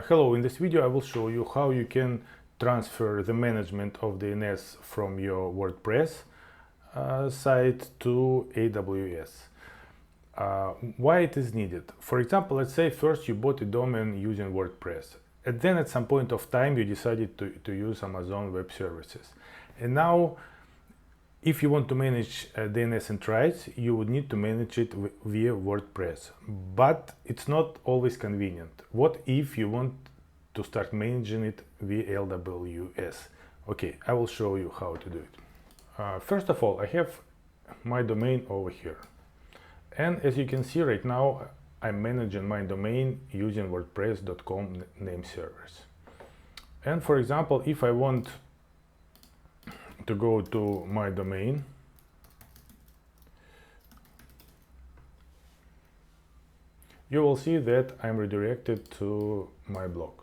Hello, in this video I will show you how you can transfer the management of DNS from your WordPress site to AWS. Why it is needed? For example, let's say first you bought a domain using WordPress, and then at some point of time you decided to use Amazon Web Services. And now, if you want to manage DNS and rights, you would need to manage it via WordPress, but it's not always convenient. What if you want to start managing it via AWS? Okay, I will show you how to do it. First of all, I have my domain over here. And as you can see right now, I'm managing my domain using WordPress.com name servers. And for example, if I want to go to my domain, you will see that I'm redirected to my blog.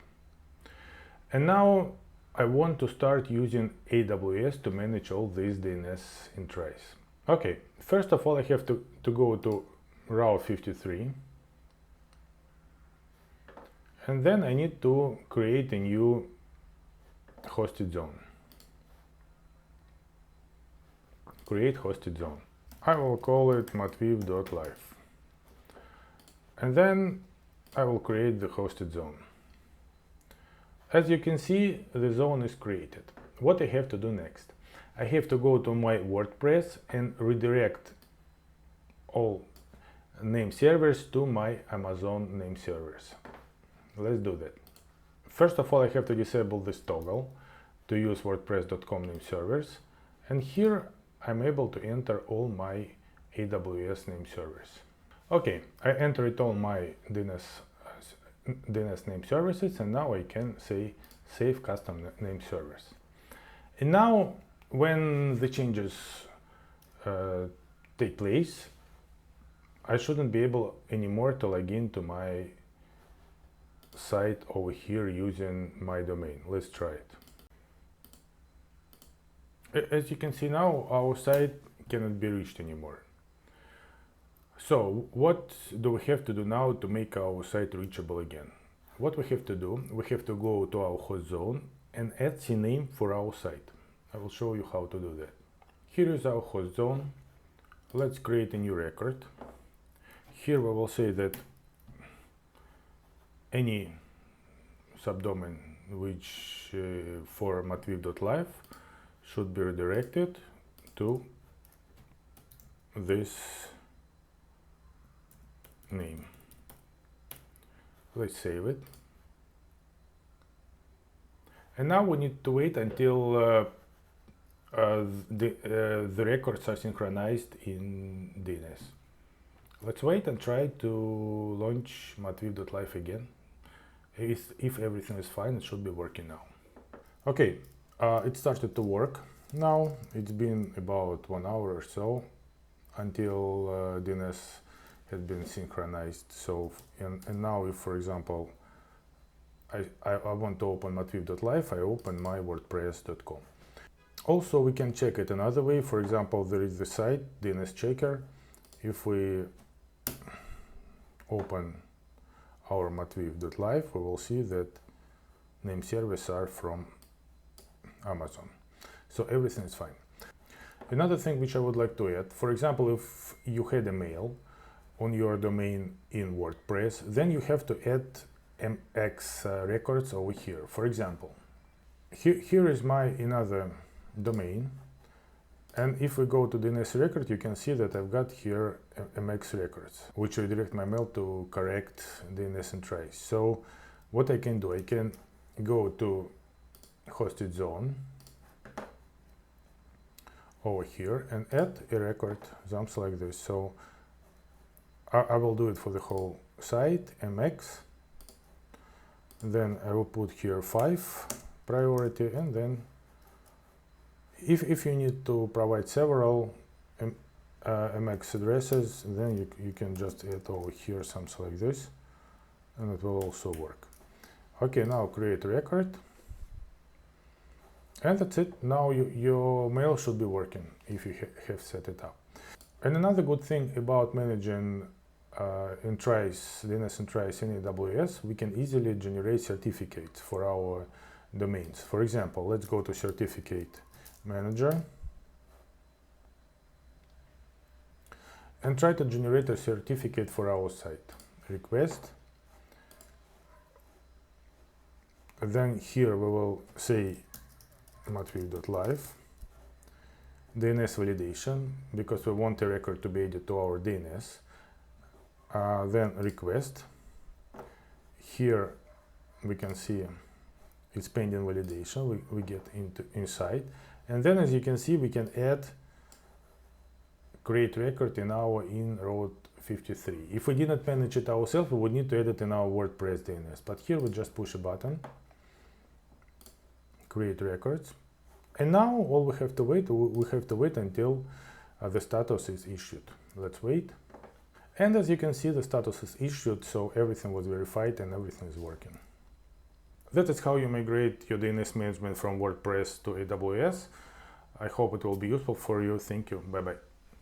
And now I want to start using AWS to manage all these DNS entries. Okay, first of all, I have to go to Route 53. And then I need to create a new hosted zone. Create hosted zone. I will call it matviv.live. And then I will create the hosted zone. As you can see, the zone is created. What I have to do next? I have to go to my WordPress and redirect all name servers to my Amazon name servers. Let's do that. First of all, I have to disable this toggle to use WordPress.com name servers. And here I'm able to enter all my AWS name servers. Okay, I entered all my DNS name services, and now I can say save custom name servers. And now when the changes take place, I shouldn't be able anymore to log into my site over here using my domain. Let's try it. As you can see now, our site cannot be reached anymore. So what do we have to do now to make our site reachable again? What we have to do, we have to go to our host zone and add CNAME for our site. I will show you how to do that. Here is our host zone. Let's create a new record. Here we will say that any subdomain which for matviv.live should be redirected to this name. Let's save it. And now we need to wait until the records are synchronized in DNS. Let's wait and try to launch matviv.live again. If everything is fine, it should be working now. Okay, it started to work. Now it's been about 1 hour or so until DNS had been synchronized. So and now if, for example, I want to open matviv.live, I open my wordpress.com. Also, we can check it another way. For example, there is the site DNS checker. If we open our matviv.live, we will see that name servers are from Amazon. So everything is fine. Another thing which I would like to add, for example, if you had a mail on your domain in WordPress, then you have to add MX records over here. For example, here is my another domain, and if we go to DNS record, you can see that I've got here MX records, which redirect my mail to correct DNS entries. So what I can do, I can go to hosted zone over here and add a record, something like this. So I will do it for the whole site, MX. Then I will put here 5 priority, and then if you need to provide several MX addresses, then you can just add over here something like this, and it will also work. Okay, now create a record. And that's it. Now your mail should be working if you have set it up. And another good thing about managing DNS entries in AWS, we can easily generate certificates for our domains. For example, let's go to Certificate Manager and try to generate a certificate for our site. Request. Then here we will say matveev.live. DNS validation, because we want a record to be added to our DNS. Then request. Here we can see it's pending validation. We get inside, and then as you can see, we can add create record in our Route 53. If we did not manage it ourselves, we would need to add it in our WordPress DNS. But here we just push a button, create records, and now all we have to wait until the status is issued. Let's wait. And as you can see, the status is issued, so everything was verified and everything is working. That is how you migrate your DNS management from WordPress to AWS. I hope it will be useful for you. Thank you. Bye-bye.